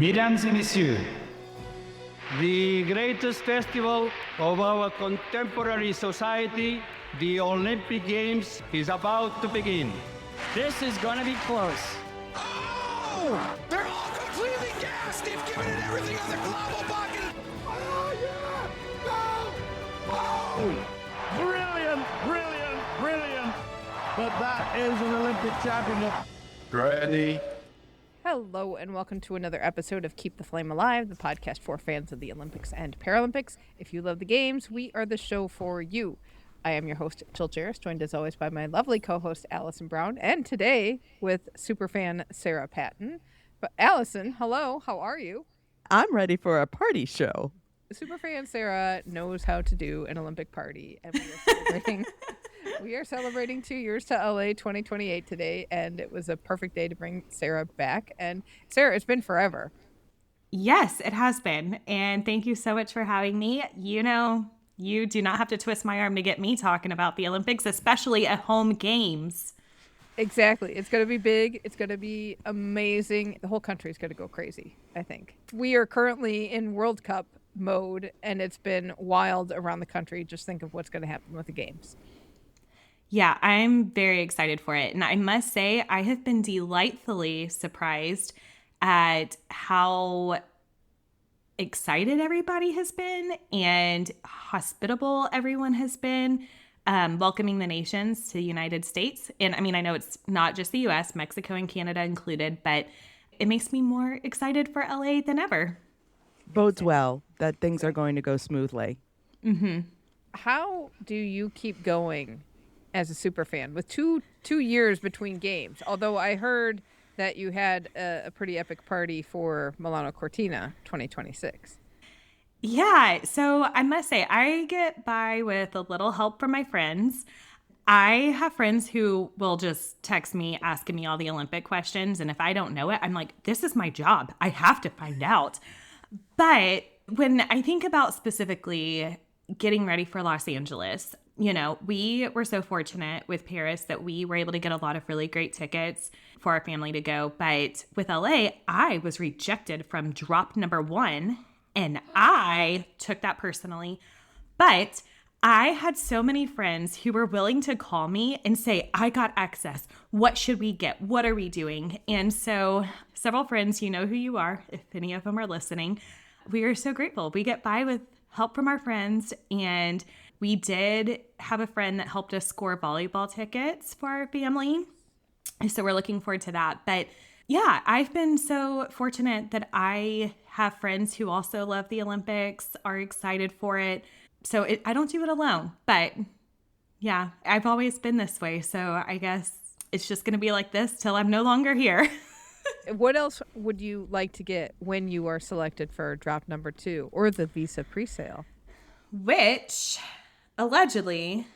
Mesdames et messieurs, the greatest festival of our contemporary society, the Olympic Games, is about to begin. This is gonna be close. Oh! They're all completely gassed! They've given it everything on the global bucket! Oh, yeah! Go! Oh! Brilliant, brilliant, brilliant. But that is an Olympic championship. Ready? Hello and welcome to another episode of Keep the Flame Alive, the podcast for fans of the Olympics and Paralympics. If you love the games, we are the show for you. I am your host, Jill Jarris, joined as always by my lovely co-host, Allison Brown, and today with Superfan Sarah Patton. But Allison, hello, how are you? I'm ready for a party show. Superfan Sarah knows how to do an Olympic party, and we are celebrating 2 years to LA28 today, and it was a perfect day to bring Sarah back. And Sarah, it's been forever. Yes, it has been. And thank you so much for having me. You know, you do not have to twist my arm to get me talking about the Olympics, especially at home games. Exactly. It's going to be big. It's going to be amazing. The whole country is going to go crazy, I think. We are currently in World Cup mode, and it's been wild around the country. Just think of what's going to happen with the games. Yeah, I'm very excited for it. And I must say, I have been delightfully surprised at how excited everybody has been and hospitable everyone has been, welcoming the nations to the United States. And I mean, I know it's not just the U.S., Mexico and Canada included, but it makes me more excited for LA than ever. Bodes well that things are going to go smoothly. Mm-hmm. How do you keep going as a super fan with two years between games? Although I heard that you had a pretty epic party for Milano Cortina 2026. Yeah, so I must say, I get by with a little help from my friends. I have friends who will just text me asking me all the Olympic questions. And if I don't know it, I'm like, this is my job. I have to find out. But when I think about specifically getting ready for Los Angeles, you know, we were so fortunate with Paris that we were able to get a lot of really great tickets for our family to go. But with LA, I was rejected from drop number 1, and I took that personally. But I had so many friends who were willing to call me and say, I got access. What should we get? What are we doing? And so several friends, you know who you are, if any of them are listening, we are so grateful. We get by with help from our friends, and we did have a friend that helped us score volleyball tickets for our family. So we're looking forward to that. But yeah, I've been so fortunate that I have friends who also love the Olympics, are excited for it. So I don't do it alone. But yeah, I've always been this way. So I guess it's just going to be like this till I'm no longer here. What else would you like to get when you are selected for drop number 2 or the visa presale? Which allegedly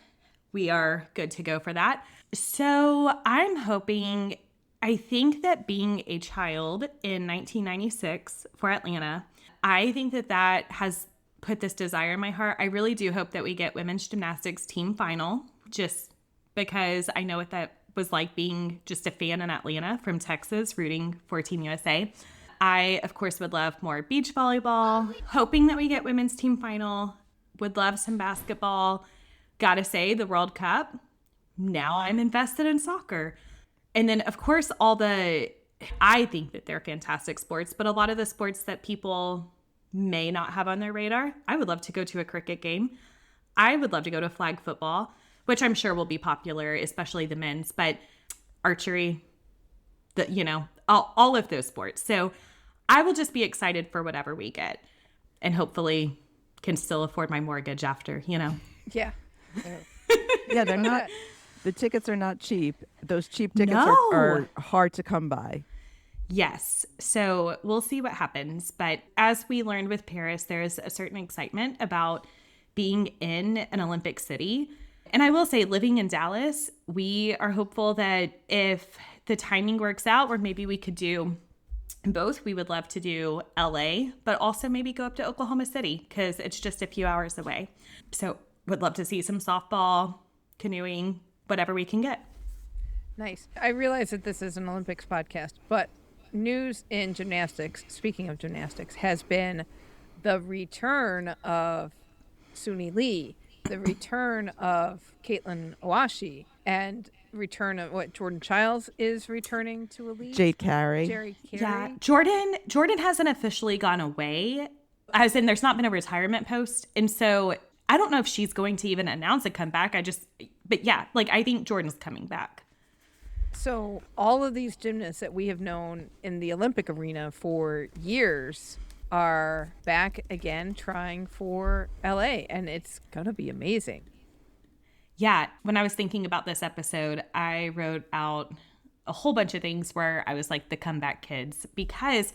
we are good to go for that. So I'm hoping, I think that being a child in 1996 for Atlanta, I think that has put this desire in my heart. I really do hope that we get women's gymnastics team final, just because I know what that was like being just a fan in Atlanta from Texas, rooting for Team USA. I, of course, would love more beach volleyball, hoping that we get women's team final, would love some basketball. Gotta say, the World Cup, now I'm invested in soccer. And then, of course, I think that they're fantastic sports, but a lot of the sports that people may not have on their radar, I would love to go to a cricket game. I would love to go to flag football, which I'm sure will be popular, especially the men's, but archery, all of those sports. So I will just be excited for whatever we get, and hopefully can still afford my mortgage after, Yeah. Yeah, they're not. The tickets are not cheap. Those cheap tickets No. are hard to come by. Yes. So we'll see what happens. But as we learned with Paris, there's a certain excitement about being in an Olympic city. And I will say, living in Dallas, we are hopeful that if the timing works out, or maybe we could do both, we would love to do LA, but also maybe go up to Oklahoma City because it's just a few hours away. So would love to see some softball, canoeing, whatever we can get. Nice. I realize that this is an Olympics podcast, but news in gymnastics, speaking of gymnastics, has been the return of Suni Lee, the return of Caitlin Owashi, and return of Jordan Childs is returning to elite. Jade Carey. Jerry Carey. Yeah, Jordan hasn't officially gone away, as in there's not been a retirement post. And so I don't know if she's going to even announce a comeback. But yeah, like I think Jordan's coming back. So all of these gymnasts that we have known in the Olympic arena for years are back again trying for LA, and it's going to be amazing. Yeah, when I was thinking about this episode, I wrote out a whole bunch of things where I was like the comeback kids, because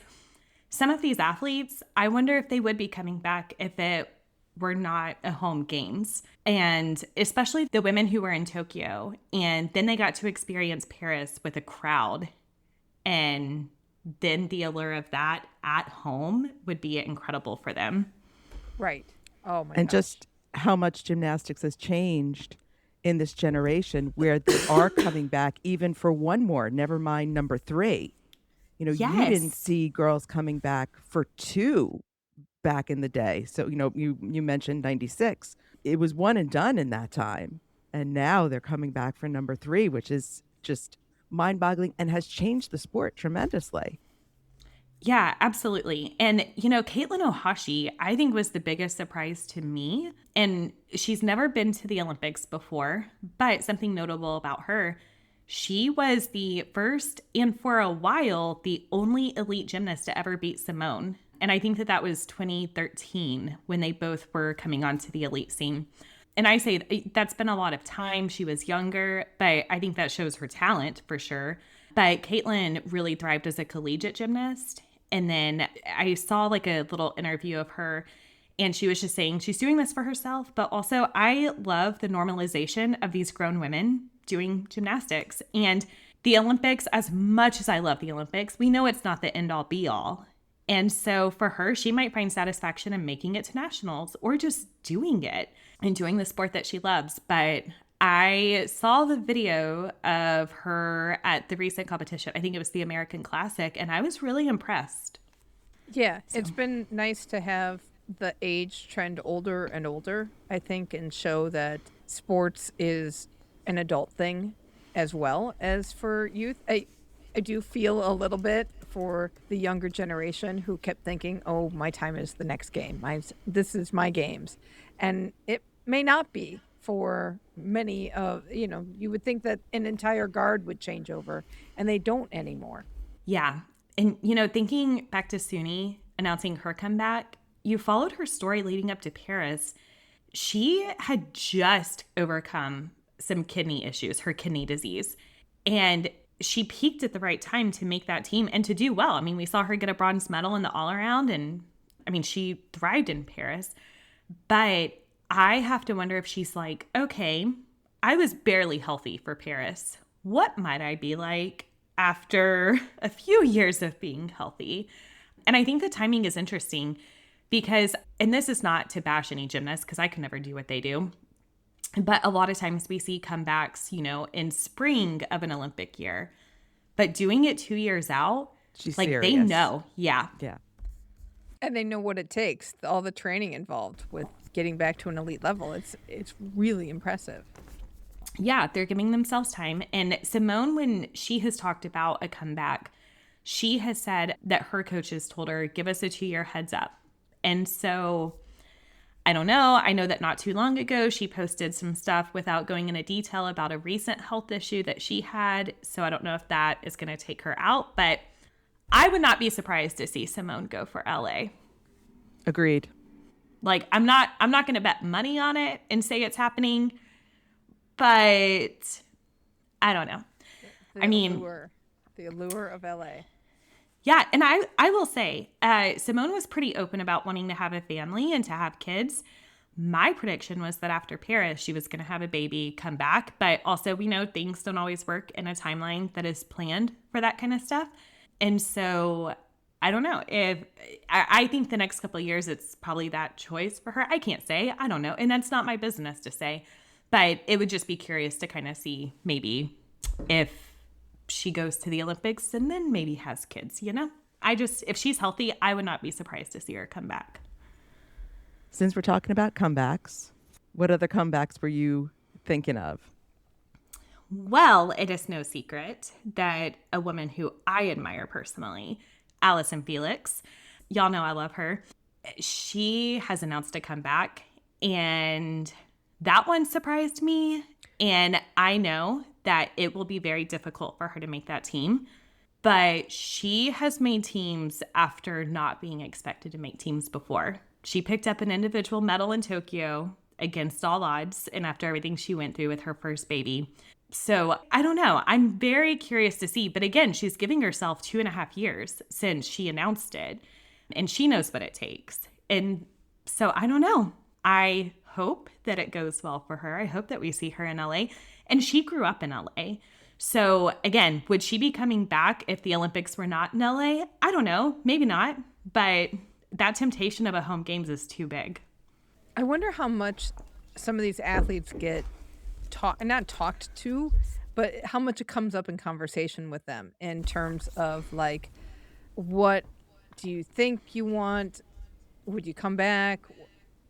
some of these athletes, I wonder if they would be coming back if it were not a home games. And especially the women who were in Tokyo, and then they got to experience Paris with a crowd, and then the allure of that at home would be incredible for them. Right. Oh my And gosh. just how much gymnastics has changed in this generation, where they are coming back even for one more, never mind number 3. You know, Yes. you didn't see girls coming back for 2 back in the day. So, you know, you mentioned 96. It was one and done in that time. And now they're coming back for number 3, which is just mind-boggling and has changed the sport tremendously. Yeah, absolutely. And, you know, Caitlin Ohashi, I think, was the biggest surprise to me. And she's never been to the Olympics before, but something notable about her, she was the first and for a while, the only elite gymnast to ever beat Simone. And I think that was 2013 when they both were coming onto the elite scene. And I say that's been a lot of time. She was younger, but I think that shows her talent for sure. But Caitlin really thrived as a collegiate gymnast. And then I saw like a little interview of her, and she was just saying she's doing this for herself, but also I love the normalization of these grown women doing gymnastics. And the Olympics, as much as I love the Olympics, we know it's not the end all be all. And so for her, she might find satisfaction in making it to nationals or just doing it and doing the sport that she loves. But I saw the video of her at the recent competition. I think it was the American Classic, and I was really impressed. Yeah, it's been nice to have the age trend older and older, I think, and show that sports is an adult thing as well as for youth. I do feel a little bit for the younger generation who kept thinking, oh, my time is the next game. This is my games. And it may not be for many of, you would think that an entire guard would change over, and they don't anymore. Yeah. And, thinking back to Suni announcing her comeback, you followed her story leading up to Paris. She had just overcome some kidney issues, her kidney disease. And she peaked at the right time to make that team and to do well. I mean, we saw her get a bronze medal in the all-around, and, she thrived in Paris. But I have to wonder if she's like, okay, I was barely healthy for Paris. What might I be like after a few years of being healthy? And I think the timing is interesting because, and this is not to bash any gymnasts because I could never do what they do, but a lot of times we see comebacks, in spring of an Olympic year, but doing it 2 years out, She's like serious. they know. Yeah. Yeah. And they know what it takes, all the training involved with getting back to an elite level. It's really impressive. Yeah, they're giving themselves time. And Simone, when she has talked about a comeback, she has said that her coaches told her, give us a 2-year heads up. And so I don't know. I know that not too long ago, she posted some stuff without going into detail about a recent health issue that she had. So I don't know if that is going to take her out, but I would not be surprised to see Simone go for LA. Agreed. Like, I'm not going to bet money on it and say it's happening, but I don't know. The allure of LA. Yeah, and I will say, Simone was pretty open about wanting to have a family and to have kids. My prediction was that after Paris, she was going to have a baby, come back. But also, we know things don't always work in a timeline that is planned for that kind of stuff. And so I don't know if I think the next couple of years, it's probably that choice for her. I can't say. I don't know. And that's not my business to say. But it would just be curious to kind of see maybe if she goes to the Olympics and then maybe has kids, you know? If she's healthy, I would not be surprised to see her come back. Since we're talking about comebacks, what other comebacks were you thinking of? Well, it is no secret that a woman who I admire personally, Allison Felix, y'all know I love her, she has announced a comeback, and that one surprised me. And I know that it will be very difficult for her to make that team, but she has made teams after not being expected to make teams before. She picked up an individual medal in Tokyo against all odds, and after everything she went through with her first baby. So I don't know. I'm very curious to see. But again, she's giving herself 2.5 years since she announced it, and she knows what it takes. And so I don't know. I hope that it goes well for her. I hope that we see her in LA. And she grew up in LA. So again, would she be coming back if the Olympics were not in LA? I don't know. Maybe not. But that temptation of a home games is too big. I wonder how much some of these athletes get not talked to, but how much it comes up in conversation with them in terms of like, what do you think you want? Would you come back?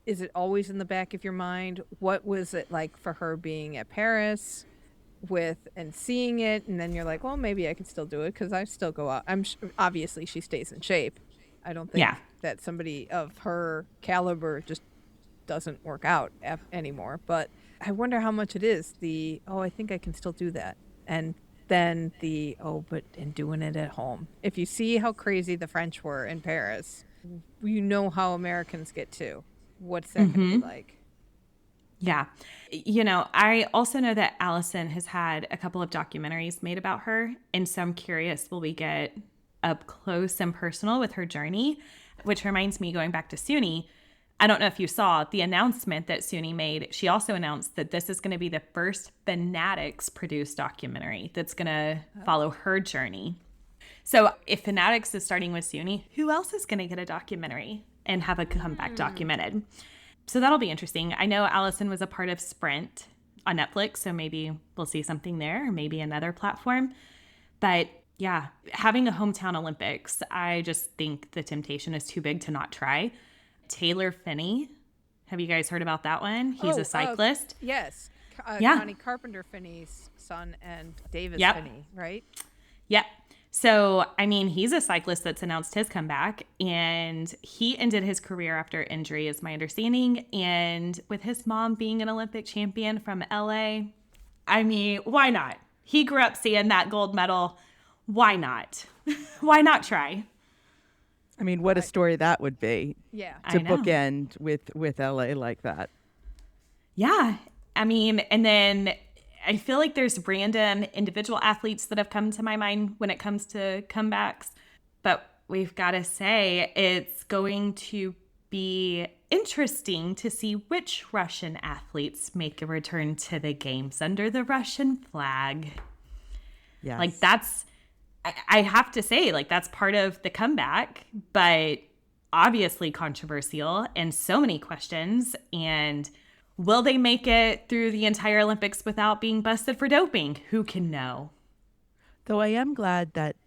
Is it always in the back of your mind? What was it like for her being at Paris and seeing it? And then you're like, well, maybe I can still do it because I still go out. Obviously she stays in shape. I don't think that somebody of her caliber just doesn't work out anymore. But I wonder how much it is I think I can still do that. And then and doing it at home. If you see how crazy the French were in Paris, you know how Americans get too. What's that going to be like? Yeah. You know, I also know that Allison has had a couple of documentaries made about her. And so I'm curious, will we get up close and personal with her journey? Which reminds me, going back to Suni, I don't know if you saw the announcement that Suni made. She also announced that this is going to be the first Fanatics produced documentary that's going to follow her journey. So if Fanatics is starting with Suni, who else is going to get a documentary and have a comeback documented? So that'll be interesting. I know Allison was a part of Sprint on Netflix, so maybe we'll see something there, or maybe another platform. But yeah, having a hometown Olympics, I just think the temptation is too big to not try. Taylor Finney. Have you guys heard about that one? He's a cyclist. Yes. Connie Carpenter Finney's son and Davis Finney, right? Yep. So, I mean, he's a cyclist that's announced his comeback, and he ended his career after injury, is my understanding. And with his mom being an Olympic champion from LA, I mean, why not? He grew up seeing that gold medal. Why not? Why not try? I mean, what a story that would be. Yeah. To bookend with LA like that. Yeah. I mean, and then I feel like there's random individual athletes that have come to my mind when it comes to comebacks. But we've got to say it's going to be interesting to see which Russian athletes make a return to the games under the Russian flag. Yes. Like I have to say, like, that's part of the comeback, but obviously controversial and so many questions. And will they make it through the entire Olympics without being busted for doping? Who can know? Though I am glad that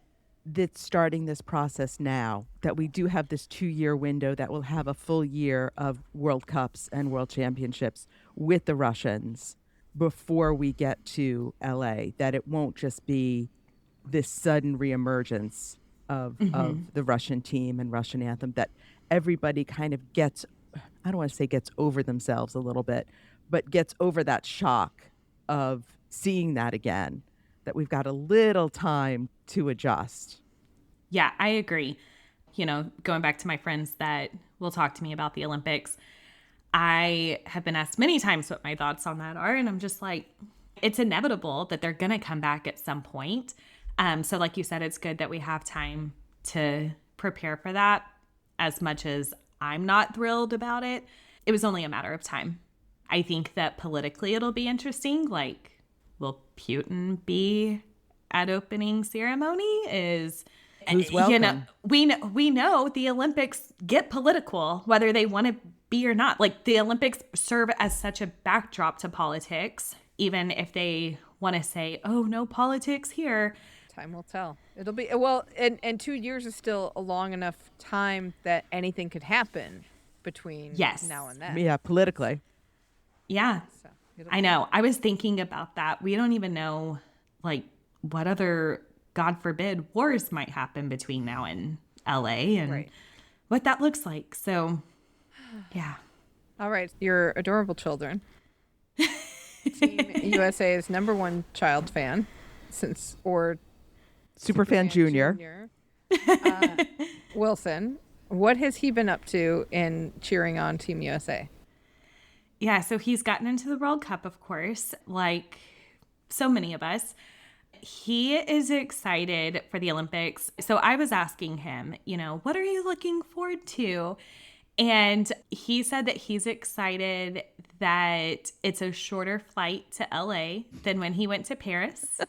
starting this process now, that we do have this 2-year window that will have a full year of World Cups and World Championships with the Russians before we get to LA, that it won't just be this sudden reemergence of the Russian team and Russian anthem, that everybody kind of gets, I don't want to say gets over themselves a little bit, but gets over that shock of seeing that again, that we've got a little time to adjust. Yeah, I agree. You know, going back to my friends that will talk to me about the Olympics, I have been asked many times what my thoughts on that are, and I'm just like, it's inevitable that they're going to come back at some point. So like you said, it's good that we have time to prepare for that. As much as I'm not thrilled about it, it was only a matter of time. I think that politically it'll be interesting. Like, will Putin be at opening ceremony? Who's welcome? You know, we know the Olympics get political, whether they want to be or not. Like, the Olympics serve as such a backdrop to politics, even if they want to say, oh, no politics here. Time will tell. It'll be well, and 2 years is still a long enough time that anything could happen between now and then. Yeah, politically. Yeah. So I know. I was thinking about that. We don't even know, like, what other, God forbid, wars might happen between now and LA and what that looks like. So, yeah. All right. Your adorable children. Team USA's #1 child fan Superfan Junior. Wilson. What has he been up to in cheering on Team USA? Yeah, so he's gotten into the World Cup, of course, like so many of us. He is excited for the Olympics. So I was asking him, what are you looking forward to? And he said that he's excited that it's a shorter flight to LA than when he went to Paris.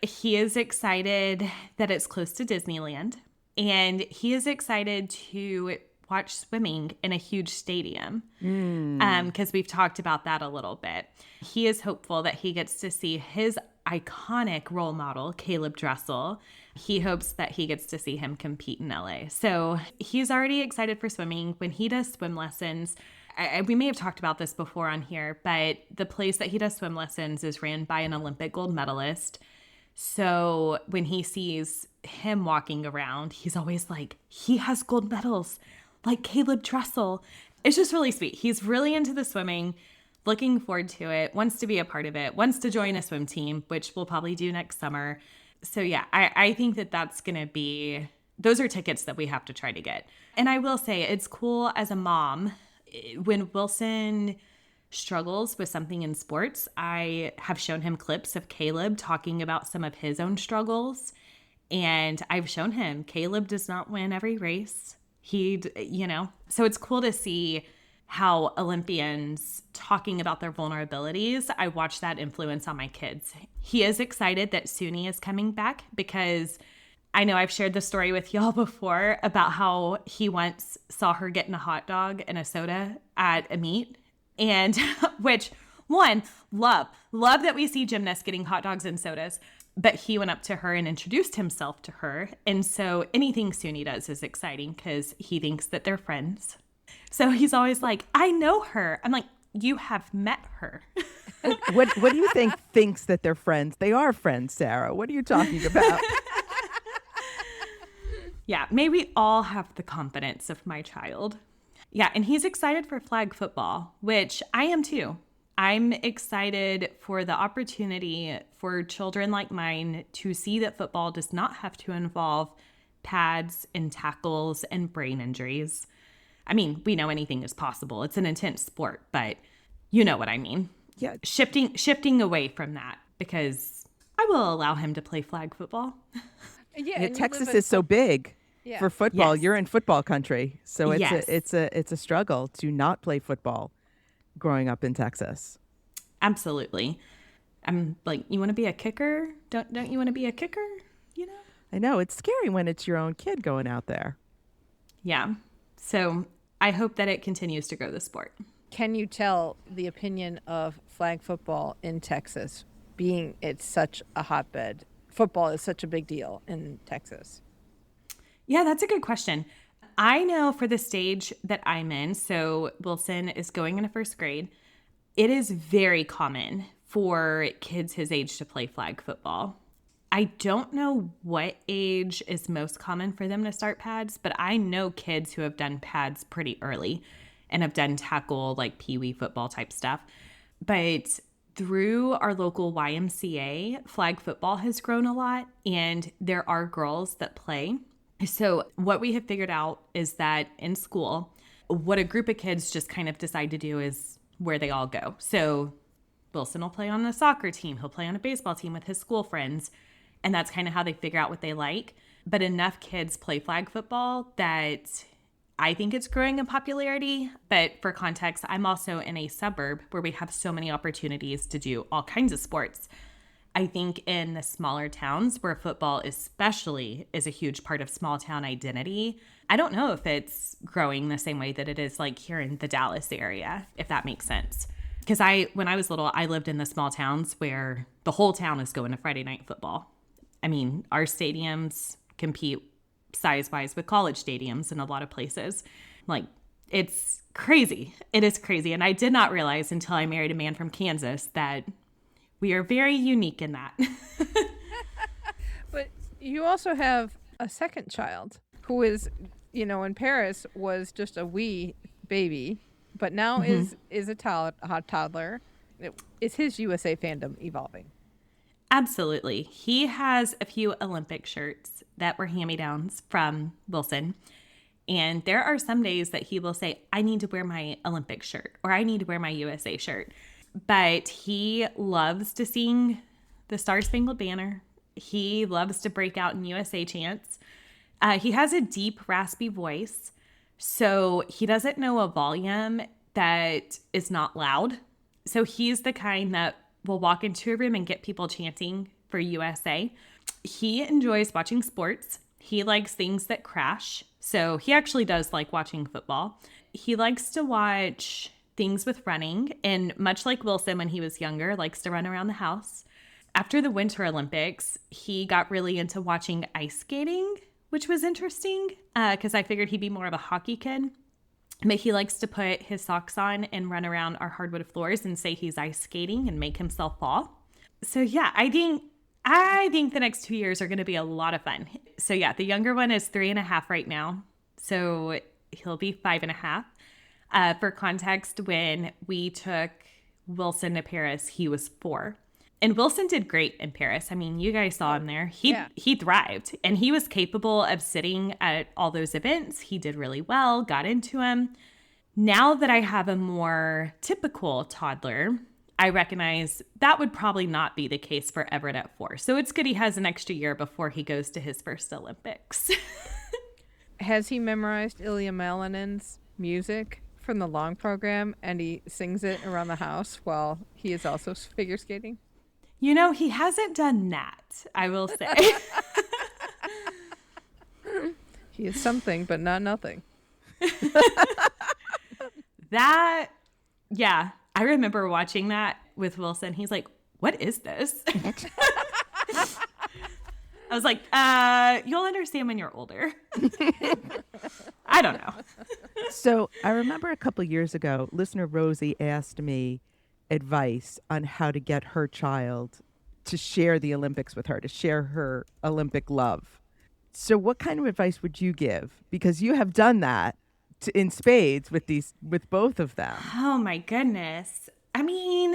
He is excited that it's close to Disneyland. And he is excited to watch swimming in a huge stadium because we've talked about that a little bit. He is hopeful that he gets to see his iconic role model, Caleb Dressel. He hopes that he gets to see him compete in LA. So he's already excited for swimming. When he does swim lessons, we may have talked about this before on here, but the place that he does swim lessons is ran by an Olympic gold medalist. So when he sees him walking around, he's always like, he has gold medals like Caleb Dressel. It's just really sweet. He's really into the swimming, looking forward to it, wants to be a part of it, wants to join a swim team, which we'll probably do next summer. So yeah, I think that that's going to be, those are tickets that we have to try to get. And I will say it's cool as a mom, when Wilson struggles with something in sports, I have shown him clips of Caleb talking about some of his own struggles. And I've shown him Caleb does not win every race. So it's cool to see how Olympians talking about their vulnerabilities, I watch that influence on my kids. He is excited that Suni is coming back because I know I've shared the story with y'all before about how he once saw her getting a hot dog and a soda at a meet. And which, one, love that we see gymnasts getting hot dogs and sodas. But he went up to her and introduced himself to her. And so anything Suni does is exciting because he thinks that they're friends. So he's always like, I know her. I'm like, you have met her. What do you think thinks that they're friends? They are friends, Sarah. What are you talking about? Yeah, may we all have the confidence of my child. Yeah, and he's excited for flag football, which I am too. I'm excited for the opportunity for children like mine to see that football does not have to involve pads and tackles and brain injuries. I mean, we know anything is possible. It's an intense sport, but you know what I mean. Yeah. Shifting away from that because I will allow him to play flag football. Yeah, Texas is so big for football. Yes. You're in football country, so Yes. it's a struggle to not play football growing up in Texas. Absolutely. I'm like, you want to be a kicker? Don't you want to be a kicker? I know it's scary when it's your own kid going out there. Yeah. So I hope that it continues to grow the sport. Can you tell the opinion of flag football in Texas, being it's such a hotbed? Football is such a big deal in Texas. Yeah, that's a good question. I know for the stage that I'm in, so Wilson is going into first grade, it is very common for kids his age to play flag football. I don't know what age is most common for them to start pads, but I know kids who have done pads pretty early and have done tackle, like peewee football type stuff. But through our local YMCA, flag football has grown a lot, and there are girls that play. So what we have figured out is that in school, what a group of kids just kind of decide to do is where they all go. So Wilson will play on the soccer team. He'll play on a baseball team with his school friends. And that's kind of how they figure out what they like. But enough kids play flag football that I think it's growing in popularity. But for context, I'm also in a suburb where we have so many opportunities to do all kinds of sports. I think in the smaller towns where football especially is a huge part of small town identity, I don't know if it's growing the same way that it is like here in the Dallas area, if that makes sense. Because when I was little, I lived in the small towns where the whole town is going to Friday night football. I mean, our stadiums compete size-wise with college stadiums in a lot of places. Like, it's crazy. It is crazy. And I did not realize until I married a man from Kansas that we are very unique in that. But you also have a second child who is, in Paris was just a wee baby, but now is a toddler. Is his USA fandom evolving? Absolutely. He has a few Olympic shirts that were hand-me-downs from Wilson. And there are some days that he will say, I need to wear my Olympic shirt or I need to wear my USA shirt. But he loves to sing the Star-Spangled Banner. He loves to break out in USA chants. He has a deep, raspy voice. So he doesn't know a volume that is not loud. So he's the kind that will walk into a room and get people chanting for USA. He enjoys watching sports. He likes things that crash. So he actually does like watching football. He likes to watch things with running. And much like Wilson when he was younger, likes to run around the house. After the Winter Olympics, he got really into watching ice skating, which was interesting because I figured he'd be more of a hockey kid. But he likes to put his socks on and run around our hardwood floors and say he's ice skating and make himself fall. So yeah, I think the next 2 years are going to be a lot of fun. So yeah, the younger one is 3.5 right now. So he'll be 5.5. For context, when we took Wilson to Paris, he was 4. And Wilson did great in Paris. I mean, you guys saw him there. He thrived, and he was capable of sitting at all those events. He did really well, got into them. Now that I have a more typical toddler, I recognize that would probably not be the case for Everett at 4. So it's good he has an extra year before he goes to his first Olympics. Has he memorized Ilya Malinin's music from the long program and he sings it around the house while he is also figure skating? He hasn't done that, I will say. He is something, but not nothing. Yeah, I remember watching that with Wilson. He's like, what is this? I was like, you'll understand when you're older. I don't know. So I remember a couple years ago, listener Rosie asked me advice on how to get her child to share the Olympics with her, to share her Olympic love. So what kind of advice would you give? Because you have done that in spades with both of them. Oh my goodness. I mean,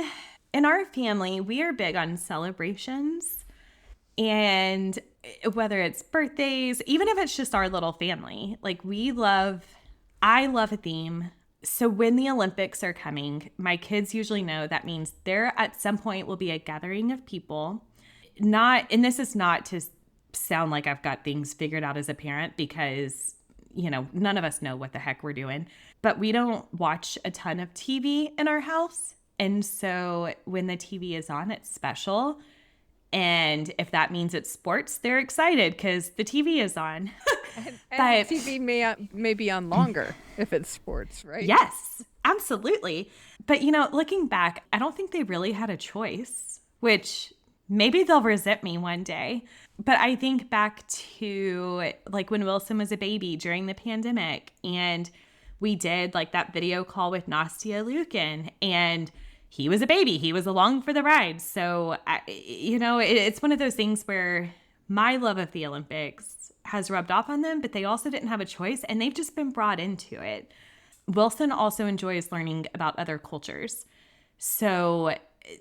in our family, we are big on celebrations. And whether it's birthdays, even if it's just our little family, like I love a theme. So when the Olympics are coming, my kids usually know that means there at some point will be a gathering of people. And this is not to sound like I've got things figured out as a parent because, none of us know what the heck we're doing. But we don't watch a ton of TV in our house. And so when the TV is on, it's special. And if that means it's sports, they're excited because the TV is on. And the TV may be on longer if it's sports, right? Yes, absolutely. But, looking back, I don't think they really had a choice, which maybe they'll resent me one day. But I think back to like when Wilson was a baby during the pandemic and we did like that video call with Nastia Lukin and he was a baby. He was along for the ride. So, it's one of those things where my love of the Olympics has rubbed off on them, but they also didn't have a choice and they've just been brought into it. Wilson also enjoys learning about other cultures. So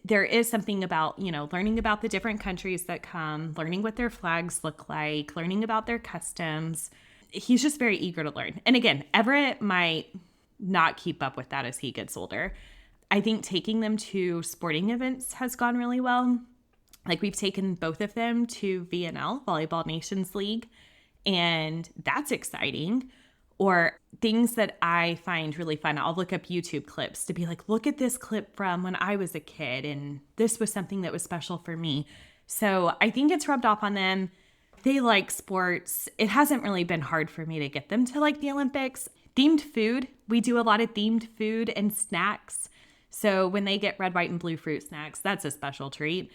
there is something about, learning about the different countries that come, learning what their flags look like, learning about their customs. He's just very eager to learn. And again, Everett might not keep up with that as he gets older. I think taking them to sporting events has gone really well. Like we've taken both of them to VNL, Volleyball Nations League, and that's exciting. Or things that I find really fun. I'll look up YouTube clips to be like, look at this clip from when I was a kid, and this was something that was special for me. So I think it's rubbed off on them. They like sports. It hasn't really been hard for me to get them to like the Olympics. Themed food. We do a lot of themed food and snacks. So when they get red, white, and blue fruit snacks, that's a special treat.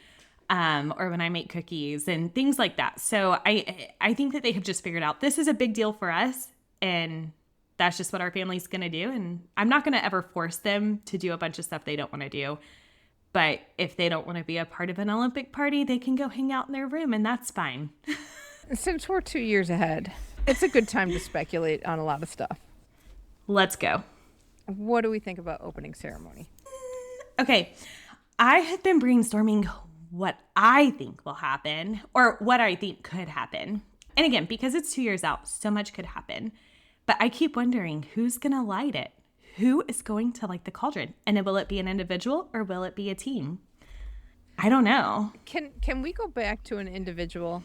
or when I make cookies and things like that. So I think that they have just figured out this is a big deal for us, and that's just what our family's going to do. And I'm not going to ever force them to do a bunch of stuff they don't want to do. But if they don't want to be a part of an Olympic party, they can go hang out in their room, and that's fine. Since we're 2 years ahead, it's a good time to speculate on a lot of stuff. Let's go. What do we think about opening ceremony? Okay. I have been brainstorming what I think will happen, or what I think could happen. And again, because it's 2 years out, so much could happen. But I keep wondering who's going to light it? Who is going to light the cauldron? And then will it be an individual or will it be a team? I don't know. Can we go back to an individual,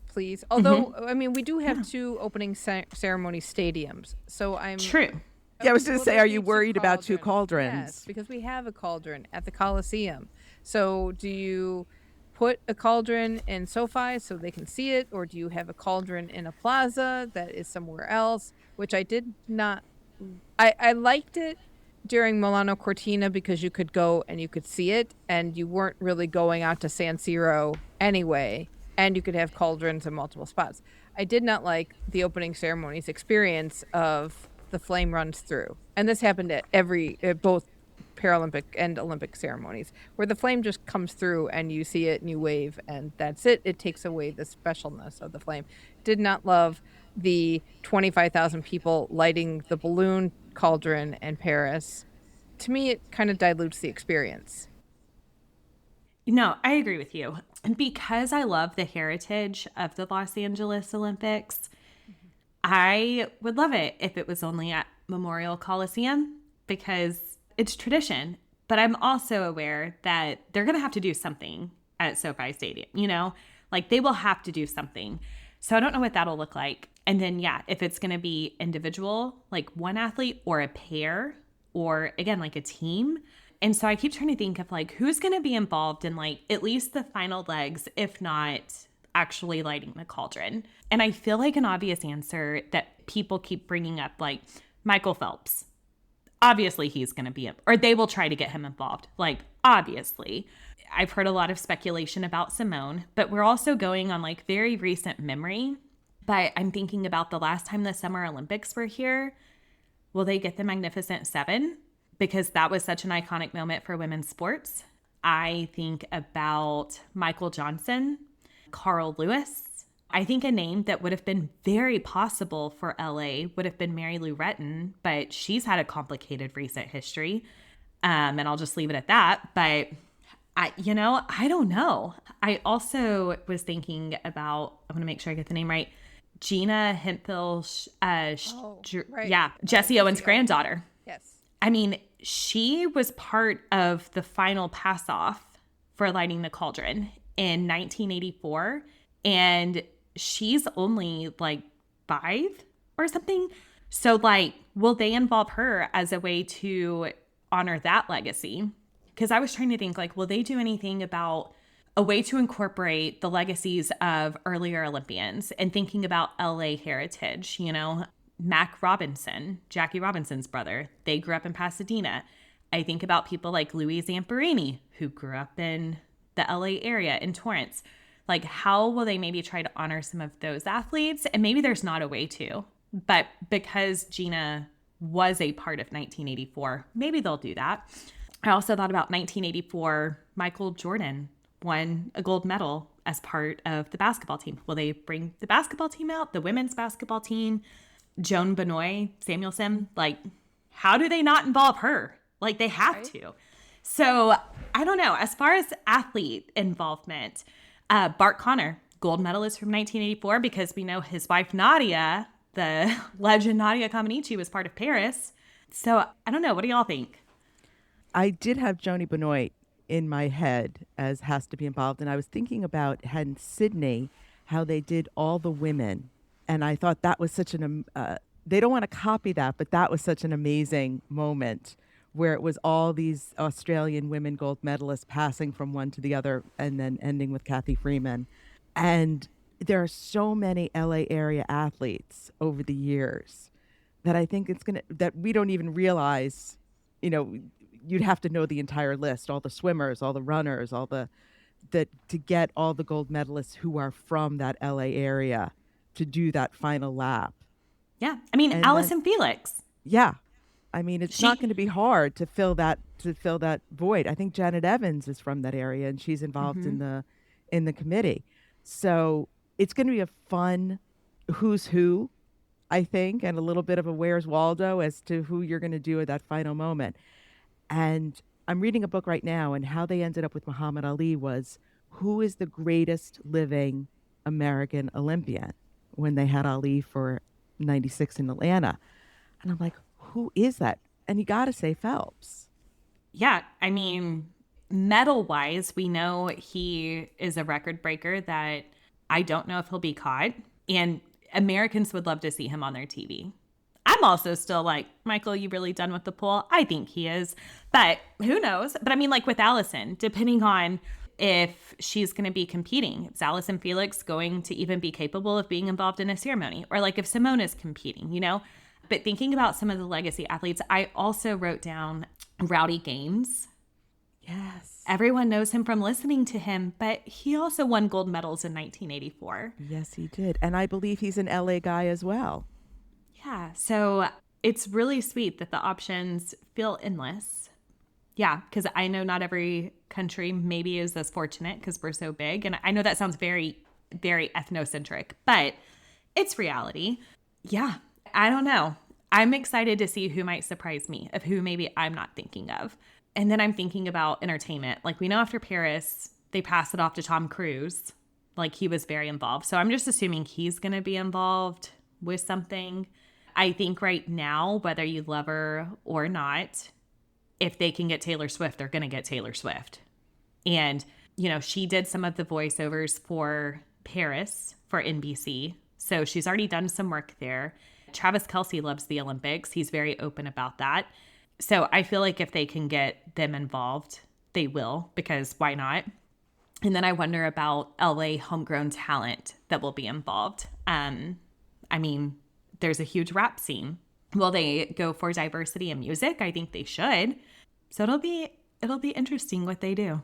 please? Although, I mean, we do have two opening ceremony stadiums. So I'm... True. Yeah, I was going to say, are you worried about two cauldrons? Yes, because we have a cauldron at the Coliseum. So do you put a cauldron in SoFi so they can see it, or do you have a cauldron in a plaza that is somewhere else, which I did not... I liked it during Milano Cortina because you could go and you could see it, and you weren't really going out to San Siro anyway, and you could have cauldrons in multiple spots. I did not like the opening ceremonies experience of the flame runs through. And this happened at both Paralympic and Olympic ceremonies, where the flame just comes through and you see it and you wave and that's it. It takes away the specialness of the flame. Did not love the 25,000 people lighting the balloon cauldron in Paris. To me, it kind of dilutes the experience. No, I agree with you. And because I love the heritage of the Los Angeles Olympics, I would love it if it was only at Memorial Coliseum because it's tradition. But I'm also aware that they're going to have to do something at SoFi Stadium, you know? Like they will have to do something. So I don't know what that'll look like. And then, yeah, if it's going to be individual, like one athlete or a pair or again, like a team. And so I keep trying to think of like who's going to be involved in like at least the final legs, if not actually lighting the cauldron. And I feel like an obvious answer that people keep bringing up, like Michael Phelps. Obviously he's going to be, or they will try to get him involved. Like, obviously. I've heard a lot of speculation about Simone, but we're also going on like very recent memory. But I'm thinking about the last time the Summer Olympics were here. Will they get the Magnificent Seven? Because that was such an iconic moment for women's sports. I think about Michael Johnson, Carl Lewis. I think a name that would have been very possible for LA would have been Mary Lou Retton, but she's had a complicated recent history. And I'll just leave it at that. But I don't know. I also was thinking about, I want to make sure I get the name right, Gina Hemphill, Jesse Owens' granddaughter. Yes. I mean, she was part of the final pass-off for lighting the cauldron in 1984, and she's only like 5 or something. So like, will they involve her as a way to honor that legacy? Because I was trying to think like, will they do anything about a way to incorporate the legacies of earlier Olympians and thinking about LA heritage, you know? Mac Robinson, Jackie Robinson's brother, they grew up in Pasadena. I think about people like Louis Zamperini, who grew up in the LA area in Torrance. Like, how will they maybe try to honor some of those athletes? And maybe there's not a way to, but because Gina was a part of 1984, maybe they'll do that. I also thought about 1984, Michael Jordan won a gold medal as part of the basketball team. Will they bring the basketball team out, the women's basketball team? Joan Benoit Samuelson, like, how do they not involve her? Like, they have to. So, I don't know. As far as athlete involvement, Bart Connor, gold medalist from 1984, because we know his wife, Nadia, the legend Nadia Comaneci, was part of Paris. So, I don't know. What do y'all think? I did have Joni Benoit in my head as has to be involved. And I was thinking about in Sydney, how they did all the women. And I thought that was such they don't want to copy that, but that was such an amazing moment where it was all these Australian women gold medalists passing from one to the other and then ending with Kathy Freeman. And there are so many LA area athletes over the years that I think that we don't even realize, you know, you'd have to know the entire list, all the swimmers, all the runners, all the that to get all the gold medalists who are from that LA area to do that final lap. Yeah. I mean, And Allison Felix. Yeah. I mean, it's not going to be hard to fill that void. I think Janet Evans is from that area and she's involved in the committee. So it's going to be a fun who's who, I think, and a little bit of a Where's Waldo as to who you're going to do at that final moment. And I'm reading a book right now, and how they ended up with Muhammad Ali was who is the greatest living American Olympian when they had Ali for 96 in Atlanta. And I'm like, who is that? And you got to say Phelps. Yeah. I mean, medal wise, we know he is a record breaker that I don't know if he'll be caught. And Americans would love to see him on their TV. I'm also still like, Michael, you really done with the pool? I think he is. But who knows? But I mean, like with Allison, depending on if she's going to be competing, is Allison Felix going to even be capable of being involved in a ceremony? Or like if Simone is competing, you know? But thinking about some of the legacy athletes, I also wrote down Rowdy Gaines. Yes. Everyone knows him from listening to him, but he also won gold medals in 1984. Yes, he did. And I believe he's an LA guy as well. Yeah. So it's really sweet that the options feel endless. Yeah. Because I know not every country maybe is as fortunate because we're so big. And I know that sounds very, very ethnocentric, but it's reality. Yeah. I don't know. I'm excited to see who might surprise me, of who maybe I'm not thinking of. And then I'm thinking about entertainment. Like we know after Paris, they passed it off to Tom Cruise. Like he was very involved. So I'm just assuming he's going to be involved with something. I think right now, whether you love her or not, if they can get Taylor Swift, they're going to get Taylor Swift. And, you know, she did some of the voiceovers for Paris for NBC. So she's already done some work there. Travis Kelce loves the Olympics. He's very open about that. So I feel like if they can get them involved, they will, because why not? And then I wonder about LA homegrown talent that will be involved. I mean, there's a huge rap scene. Will they go for diversity in music? I think they should. So it'll be interesting what they do.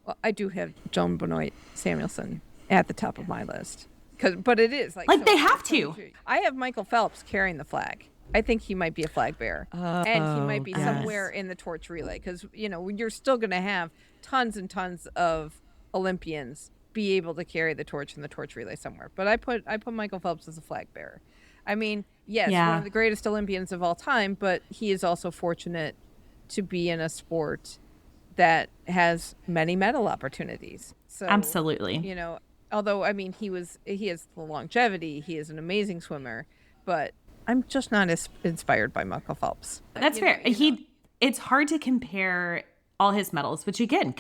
Well, I do have Joan Benoit Samuelson at the top of my list. But it is like they have to. I have Michael Phelps carrying the flag. I think he might be a flag bearer, and he might be somewhere in the torch relay because you know you're still going to have tons and tons of Olympians be able to carry the torch in the torch relay somewhere. But I put Michael Phelps as a flag bearer. I mean, yes, one of the greatest Olympians of all time, but he is also fortunate to be in a sport that has many medal opportunities. So absolutely, you know. Although, I mean, he has the longevity. He is an amazing swimmer, but I'm just not as inspired by Michael Phelps. That's fair. It's hard to compare all his medals, which again,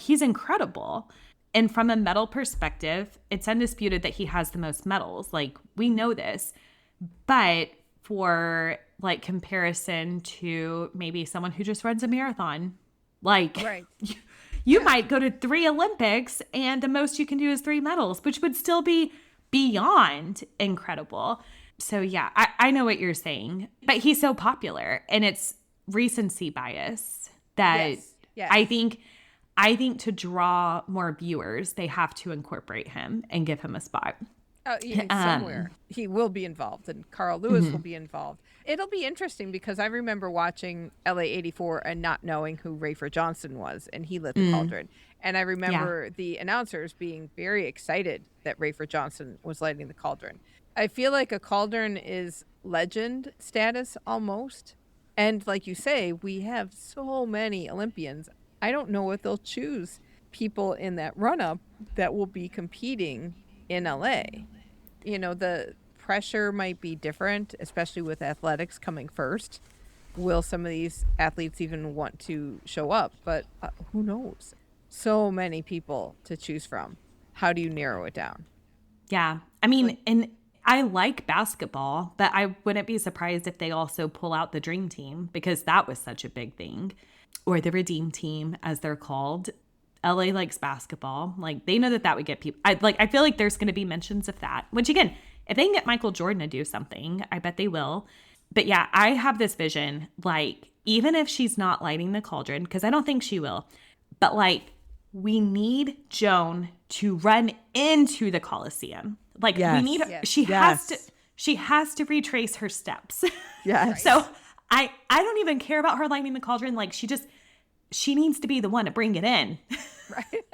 he's incredible. And from a medal perspective, it's undisputed that he has the most medals. Like we know this, but for like comparison to maybe someone who just runs a marathon, like right. You might go to 3 Olympics and the most you can do is 3 medals, which would still be beyond incredible. So yeah, I know what you're saying, but he's so popular and it's recency bias that yes. I think to draw more viewers, they have to incorporate him and give him a spot. Oh, somewhere he will be involved, and Carl Lewis will be involved. It'll be interesting because I remember watching LA28 and not knowing who Rafer Johnson was, and he lit the cauldron. And I remember the announcers being very excited that Rafer Johnson was lighting the cauldron. I feel like a cauldron is legend status almost. And like you say, we have so many Olympians. I don't know if they'll choose people in that run-up that will be competing in LA. You know, the pressure might be different, especially with athletics coming first. Will some of these athletes even want to show up? But who knows? So many people to choose from. How do you narrow it down? Yeah. I mean, and I like basketball, but I wouldn't be surprised if they also pull out the dream team because that was such a big thing. Or the redeem team, as they're called. LA likes basketball. Like they know that would get people. I feel like there's going to be mentions of that, which again, if they can get Michael Jordan to do something, I bet they will. But yeah, I have this vision, like even if she's not lighting the cauldron, because I don't think she will, but like we need Joan to run into the Coliseum. Like we need her. Yes. She has to retrace her steps. Yes. So I don't even care about her lighting the cauldron. Like she needs to be the one to bring it in. Right.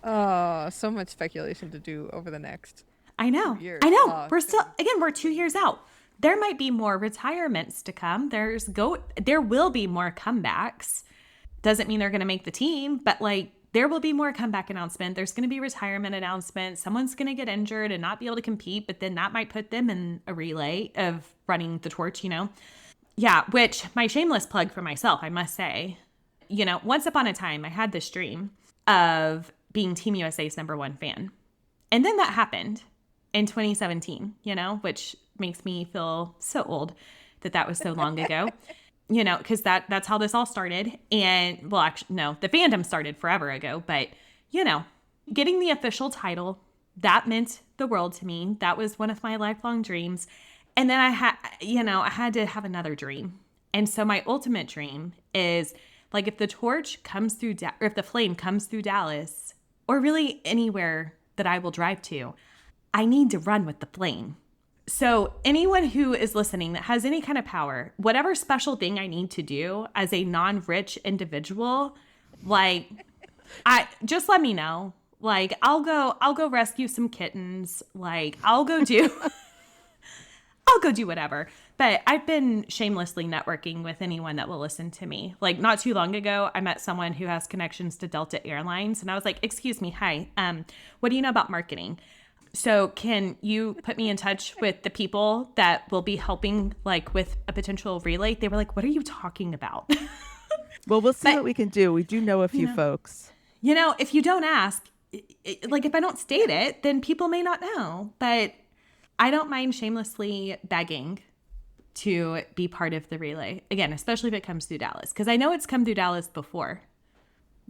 Oh, so much speculation to do over the next. I know. years. I know. Oh, We're 2 years out. There might be more retirements to come. There will be more comebacks. Doesn't mean they're going to make the team, but like there will be more comeback announcement. There's going to be retirement announcements. Someone's going to get injured and not be able to compete, but then that might put them in a relay of running the torch, you know? Yeah, which my shameless plug for myself, I must say, you know, once upon a time, I had this dream of being Team USA's #1 fan. And then that happened in 2017, you know, which makes me feel so old that was so long ago. You know, because that's how this all started. And, well, actually, no, the fandom started forever ago. But, you know, getting the official title, that meant the world to me. That was one of my lifelong dreams. And then I had to have another dream. And so my ultimate dream is, like, if the torch comes through, or if the flame comes through Dallas, or really anywhere that I will drive to, I need to run with the flame. So anyone who is listening that has any kind of power, whatever special thing I need to do as a non-rich individual, like, just let me know. Like, I'll go rescue some kittens. Like, I'll go do whatever. But I've been shamelessly networking with anyone that will listen to me. Like, not too long ago, I met someone who has connections to Delta Airlines, and I was like, "Excuse me, hi. What do you know about marketing? So can you put me in touch with the people that will be helping, like, with a potential relay?" They were like, "What are you talking about?" Well, we'll see what we can do. We do know a few folks. You know, if you don't ask, like, if I don't state it, then people may not know. But I don't mind shamelessly begging to be part of the relay. Again, especially if it comes through Dallas, because I know it's come through Dallas before.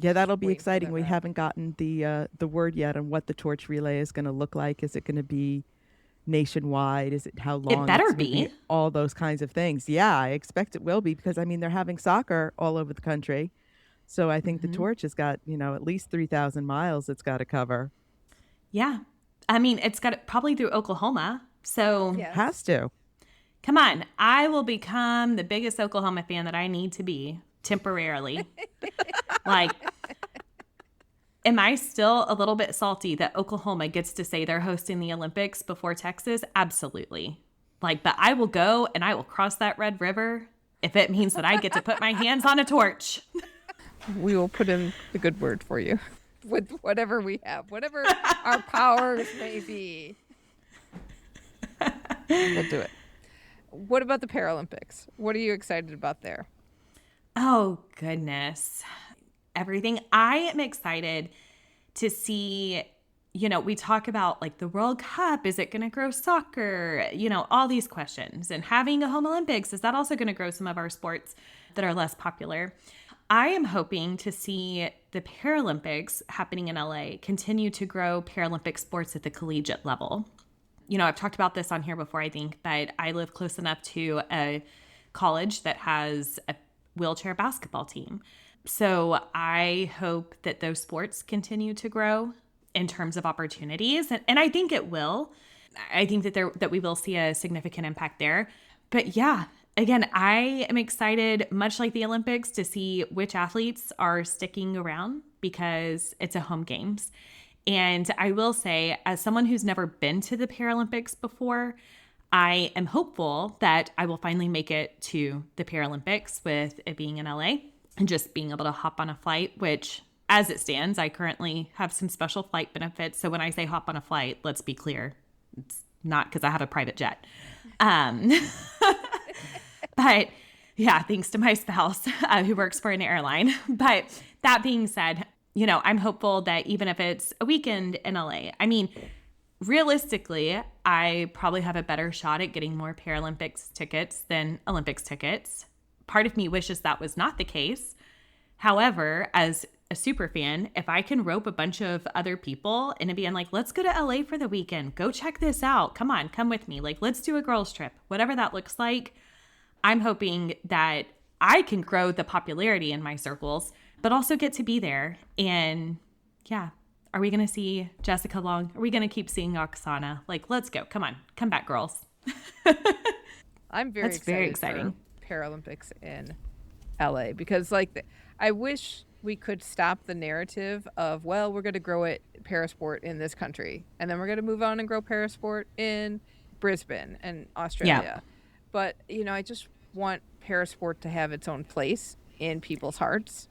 Yeah, that'll be exciting. We haven't gotten the word yet on what the torch relay is going to look like. Is it going to be nationwide? Is it how long? It better it's gonna be. All those kinds of things. Yeah, I expect it will be because, I mean, they're having soccer all over the country. So I think the torch has got, you know, at least 3,000 miles it's got to cover. Yeah. I mean, it's got probably through Oklahoma. So Has to. come on. I will become the biggest Oklahoma fan that I need to be temporarily. Like, am I still a little bit salty that Oklahoma gets to say they're hosting the Olympics before Texas? Absolutely. Like, but I will go and I will cross that Red River if it means that I get to put my hands on a torch. We will put in the good word for you with whatever we have, whatever our powers may be. We'll do it. What about the Paralympics? What are you excited about there? Oh, goodness. Everything. I am excited to see, you know, we talk about like the World Cup. Is it going to grow soccer? You know, all these questions. And having a home Olympics, is that also going to grow some of our sports that are less popular? I am hoping to see the Paralympics happening in LA continue to grow Paralympic sports at the collegiate level. You know, I've talked about this on here before, I think, but I live close enough to a college that has a wheelchair basketball team. So I hope that those sports continue to grow in terms of opportunities. And I think it will. I think that we will see a significant impact there. But yeah, again, I am excited, much like the Olympics, to see which athletes are sticking around because it's a home games. And I will say, as someone who's never been to the Paralympics before, I am hopeful that I will finally make it to the Paralympics with it being in LA and just being able to hop on a flight, which, as it stands, I currently have some special flight benefits. So when I say hop on a flight, let's be clear, it's not because I have a private jet. But yeah, thanks to my spouse who works for an airline. But that being said, you know, I'm hopeful that even if it's a weekend in LA, I mean, realistically, I probably have a better shot at getting more Paralympics tickets than Olympics tickets. Part of me wishes that was not the case. However, as a super fan, if I can rope a bunch of other people into being like, let's go to LA for the weekend, go check this out. Come on, come with me. Like, let's do a girls trip, whatever that looks like. I'm hoping that I can grow the popularity in my circles but also get to be there. And yeah, are we going to see Jessica Long? Are we going to keep seeing Oksana? Like, let's go. Come on. Come back, girls. I'm very That's excited very exciting. for Paralympics in LA because, like, I wish we could stop the narrative of, well, we're going to grow it parasport in this country, and then we're going to move on and grow parasport in Brisbane and Australia. Yeah. But, you know, I just want parasport to have its own place in people's hearts.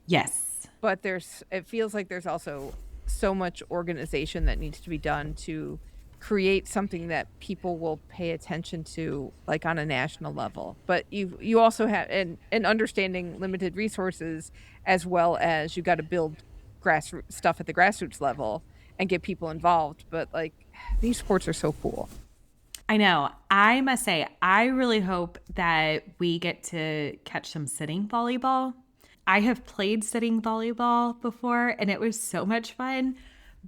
Yes. But it feels like there's also so much organization that needs to be done to create something that people will pay attention to, like on a national level. But you also have an understanding limited resources, as well as you got to build grassroots stuff at the grassroots level and get people involved. But like, these sports are so cool. I know. I must say, I really hope that we get to catch some sitting volleyball. I have played sitting volleyball before, and it was so much fun.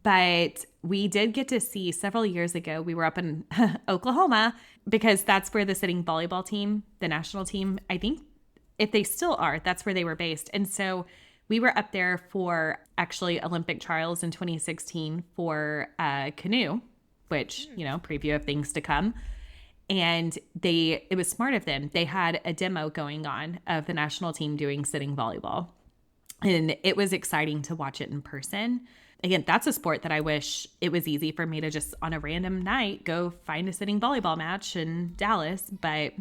But we did get to see several years ago, we were up in Oklahoma, because that's where the sitting volleyball team, the national team, I think, if they still are, that's where they were based. And so we were up there for actually Olympic trials in 2016 for canoe, which, you know, preview of things to come. And it was smart of them. They had a demo going on of the national team doing sitting volleyball. And it was exciting to watch it in person. Again, that's a sport that I wish it was easy for me to just on a random night go find a sitting volleyball match in Dallas, but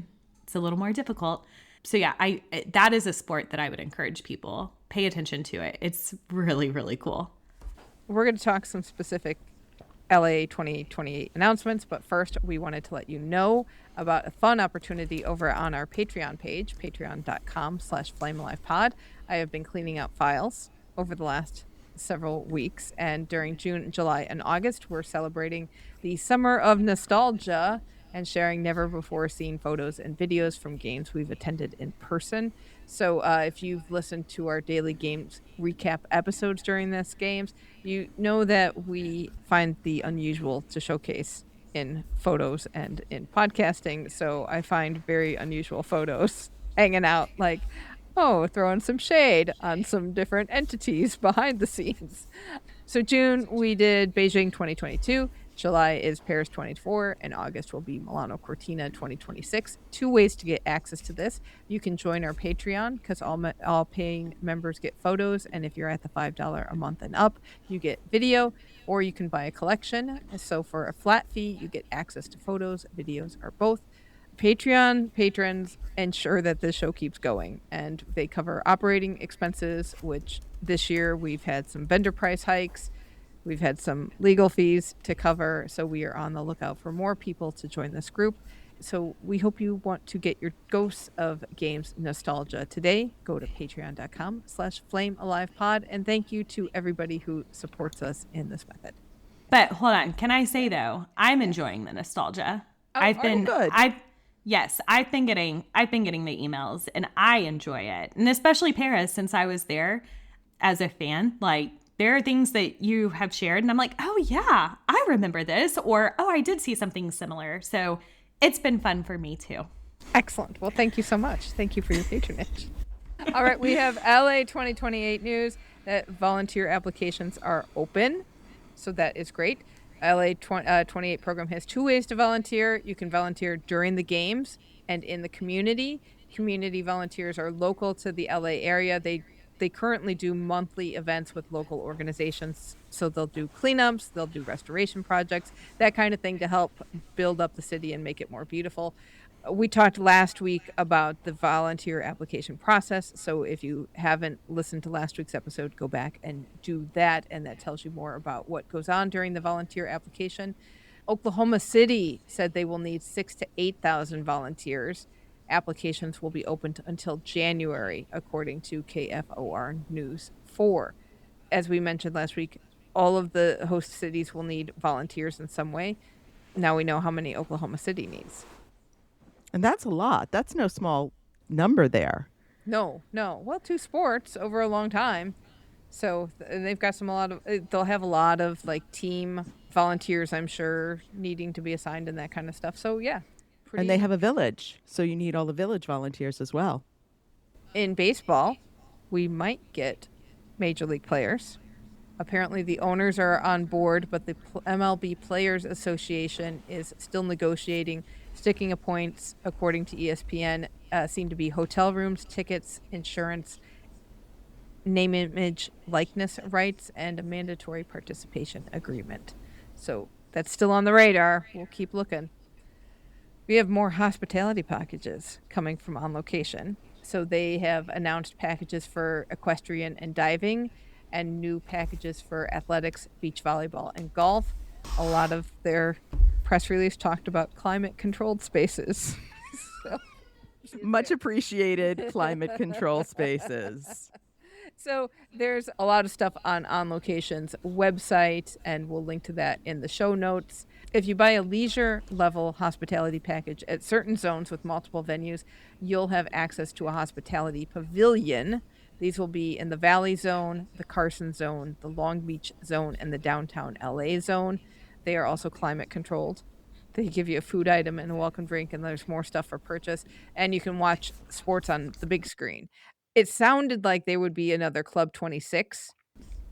it's a little more difficult. So yeah, that is a sport that I would encourage people. Pay attention to it. It's really, really cool. We're going to talk some specific LA28 announcements, but first we wanted to let you know about a fun opportunity over on our Patreon page, patreon.com/flamealivepod. I have been cleaning out files over the last several weeks, and during June, July, and August, we're celebrating the Summer of Nostalgia and sharing never before seen photos and videos from games we've attended in person. So if you've listened to our daily games recap episodes during this games, you know that we find the unusual to showcase in photos and in podcasting. So I find very unusual photos hanging out, like, oh, throwing some shade on some different entities behind the scenes. So June, we did Beijing 2022. July is Paris 24, and August will be Milano Cortina 2026. 2 ways to get access to this. You can join our Patreon, because all paying members get photos, and if you're at the $5 a month and up, you get video, or you can buy a collection. So for a flat fee, you get access to photos, videos, or both. Patreon patrons ensure that this show keeps going, and they cover operating expenses, which this year we've had some vendor price hikes. We've had some legal fees to cover, so we are on the lookout for more people to join this group. So we hope you want to get your Ghosts of Games nostalgia today. Go to patreon.com/flamealivepod, and thank you to everybody who supports us in this method. But hold on, can I say though, I'm enjoying the nostalgia. I've been good. Yes, I've been getting the emails, and I enjoy it. And especially Paris, since I was there as a fan, like, there are things that you have shared and I'm like, oh yeah, I remember this, or oh, I did see something similar. So it's been fun for me too. Excellent. Well, thank you so much. Thank you for your patronage. All right, we have LA 2028 news that volunteer applications are open. So that is great. LA 28 program has 2 ways to volunteer. You can volunteer during the games and in the community. Community volunteers are local to the LA area. They currently do monthly events with local organizations. So they'll do cleanups, they'll do restoration projects, that kind of thing to help build up the city and make it more beautiful. We talked last week about the volunteer application process. So if you haven't listened to last week's episode, go back and do that. And that tells you more about what goes on during the volunteer application. Oklahoma City said they will need 6,000 to 8,000 volunteers. Applications will be opened until January, according to KFOR News 4. As we mentioned last week, all of the host cities will need volunteers in some way. Now we know how many Oklahoma City needs. And that's a lot. That's no small number there. No. Well, 2 sports over a long time. So they've got they'll have a lot of like team volunteers, I'm sure, needing to be assigned and that kind of stuff. So yeah. And they have a village, so you need all the village volunteers as well. In baseball, we might get Major League players. Apparently, the owners are on board, but the MLB Players Association is still negotiating. Sticking points, according to ESPN, seem to be hotel rooms, tickets, insurance, name, image, likeness rights, and a mandatory participation agreement. So that's still on the radar. We'll keep looking. We have more hospitality packages coming from On Location. So they have announced packages for equestrian and diving, and new packages for athletics, beach volleyball, and golf. A lot of their press release talked about climate-controlled spaces. So, Much appreciated climate control spaces. so there's a lot of stuff on Location's website, and we'll link to that in the show notes. If you buy a leisure-level hospitality package at certain zones with multiple venues, you'll have access to a hospitality pavilion. These will be in the Valley Zone, the Carson Zone, the Long Beach Zone, and the Downtown LA Zone. They are also climate controlled. They give you a food item and a welcome drink, and there's more stuff for purchase. And you can watch sports on the big screen. It sounded like they would be another Club 26,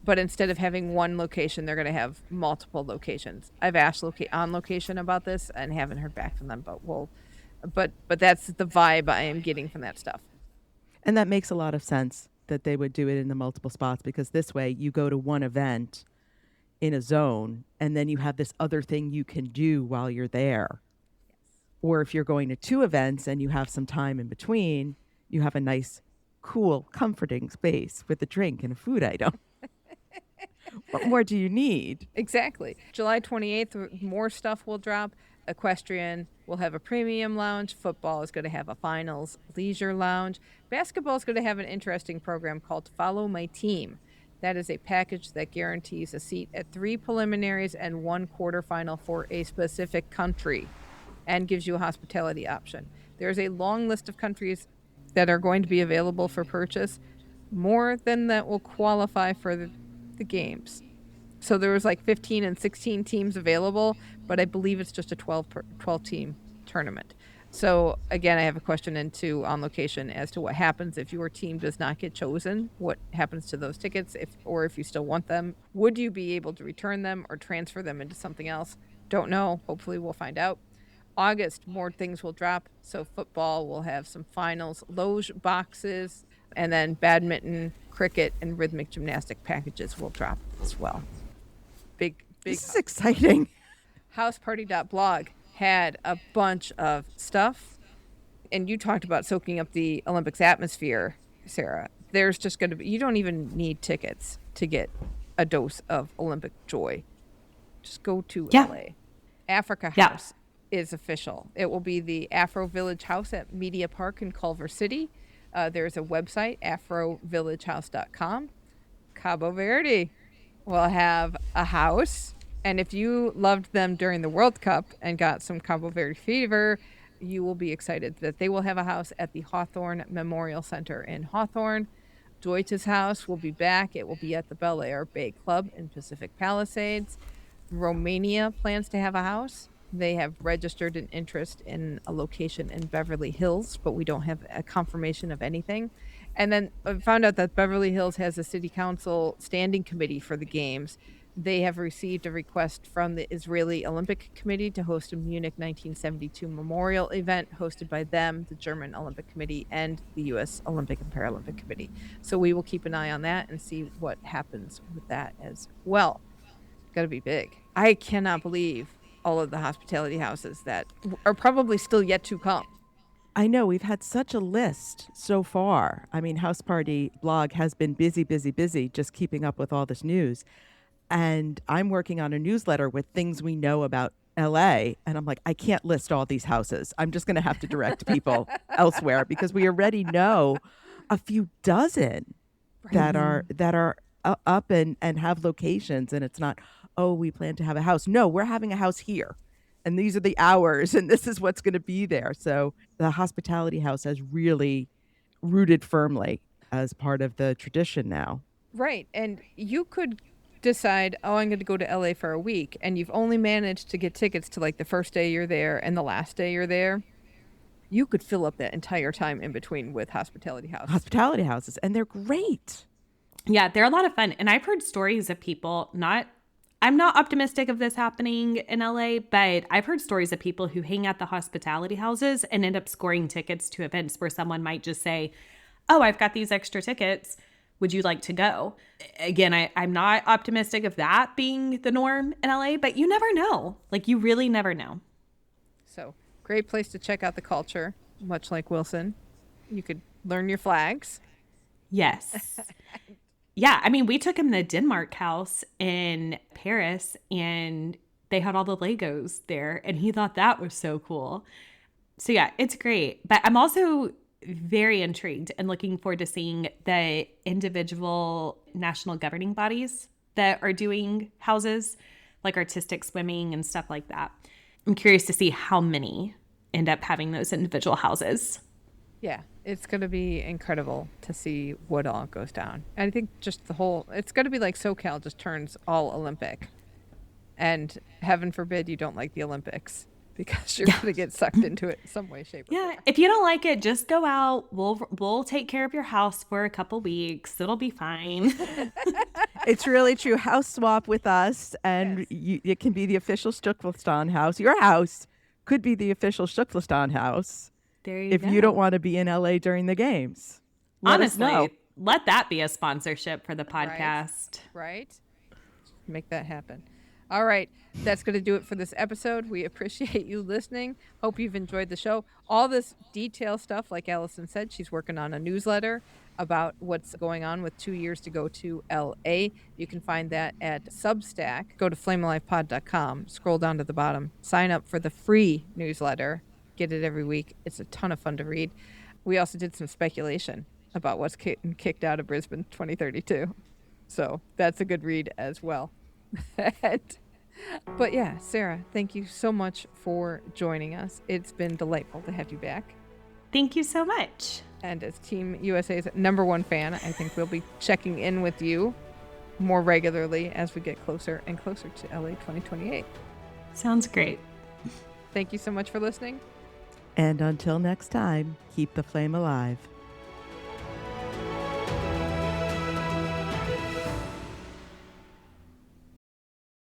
but instead of having one location, they're going to have multiple locations. I've asked On Location about this and haven't heard back from them, but that's the vibe I am getting from that stuff. And that makes a lot of sense that they would do it in the multiple spots, because this way you go to one event in a zone and then you have this other thing you can do while you're there. Yes. Or if you're going to two events and you have some time in between, you have a nice, cool, comforting space with a drink and a food item. What more do you need? Exactly. July 28th, more stuff will drop. Equestrian will have a premium lounge. Football is going to have a finals leisure lounge. Basketball is going to have an interesting program called Follow My Team. That is a package that guarantees a seat at 3 preliminaries and 1 quarterfinal for a specific country and gives you a hospitality option. There's a long list of countries that are going to be available for purchase, more than that will qualify for the games. So there was like 15 and 16 teams available, but I believe it's just a 12 team tournament. So again, I have a question into On Location as to what happens if your team does not get chosen. What happens to those tickets, if you still want them? Would you be able to return them or transfer them into something else? Don't know. Hopefully we'll find out. August, more things will drop. So football will have some finals, loge boxes, and then badminton, cricket, and rhythmic gymnastic packages will drop as well. Big. This is exciting. Houseparty.blog had a bunch of stuff, and you talked about soaking up the Olympics atmosphere, Sarah. There's just going to be, you don't even need tickets to get a dose of Olympic joy. Just go to LA. Africa House is official. It will be the Afro Village House at Media Park in Culver City. There's a website, afrovillagehouse.com. Cabo Verde will have a house. And if you loved them during the World Cup and got some Cabo Verde fever, you will be excited that they will have a house at the Hawthorne Memorial Center in Hawthorne. Deutsch's house will be back. It will be at the Bel Air Bay Club in Pacific Palisades. Romania plans to have a house. They have registered an interest in a location in Beverly Hills, but we don't have a confirmation of anything. And then I found out that Beverly Hills has a city council standing committee for the games. They have received a request from the Israeli Olympic Committee to host a Munich 1972 memorial event hosted by them, the German Olympic Committee, and the U.S. Olympic and Paralympic Committee. So we will keep an eye on that and see what happens with that as well. Got to be big. I cannot believe all of the hospitality houses that are probably still yet to come. I know, we've had such a list so far. I mean, House Party blog has been busy, just keeping up with all this news. And I'm working on a newsletter with things we know about LA. And I'm like, I can't list all these houses. I'm just going to have to direct people elsewhere, because we already know a few dozen that are up and have locations. And it's not, oh, we plan to have a house. No, we're having a house here. And these are the hours, and this is what's going to be there. So the hospitality house has really rooted firmly as part of the tradition now. Right. And you could decide, oh, I'm going to go to LA for a week, and you've only managed to get tickets to like the first day you're there and the last day you're there. you could fill up that entire time in between with hospitality houses, and they're great. Yeah, they're a lot of fun. And I've heard stories of people I'm not optimistic of this happening in LA, but I've heard stories of people who hang at the hospitality houses and end up scoring tickets to events where someone might just say, oh, I've got these extra tickets. Would you like to go? Again, I'm not optimistic of that being the norm in LA, but you never know. Like, you really never know. So, great place to check out the culture, much like Wilson. You could learn your flags. Yes. Yeah, I mean, we took him to the Denmark house in Paris, and they had all the Legos there, and he thought that was so cool. So yeah, it's great. But I'm also very intrigued and looking forward to seeing the individual national governing bodies that are doing houses, like artistic swimming and stuff like that. I'm curious to see how many end up having those individual houses. Yeah, it's going to be incredible to see what all goes down. And I think just it's going to be like SoCal just turns all Olympic. And heaven forbid you don't like the Olympics, because you're going to get sucked into it in some way, shape, or form. If you don't like it, just go out. We'll take care of your house for a couple weeks. It'll be fine. It's really true. House swap with us, and it can be the official Stucklistan house. Your house could be the official Stucklistan house. There you if go. you don't want to be in LA during the games. Honestly, let that be a sponsorship for the podcast. Right? Make that happen. All right. That's going to do it for this episode. We appreciate you listening. Hope you've enjoyed the show. All this detail stuff, like Allison said, she's working on a newsletter about what's going on with 2 years to go to LA. You can find that at Substack. Go to flamealivepod.com, scroll down to the bottom, sign up for the free newsletter. Get it every week. It's a ton of fun to read. We also did some speculation about what's kicked out of Brisbane 2032. So that's a good read as well. But yeah, Sarah, thank you so much for joining us. It's been delightful to have you back. Thank you so much. And as Team USA's #1 fan, I think we'll be checking in with you more regularly as we get closer and closer to LA 2028. Sounds great. Thank you so much for listening. And until next time, keep the flame alive.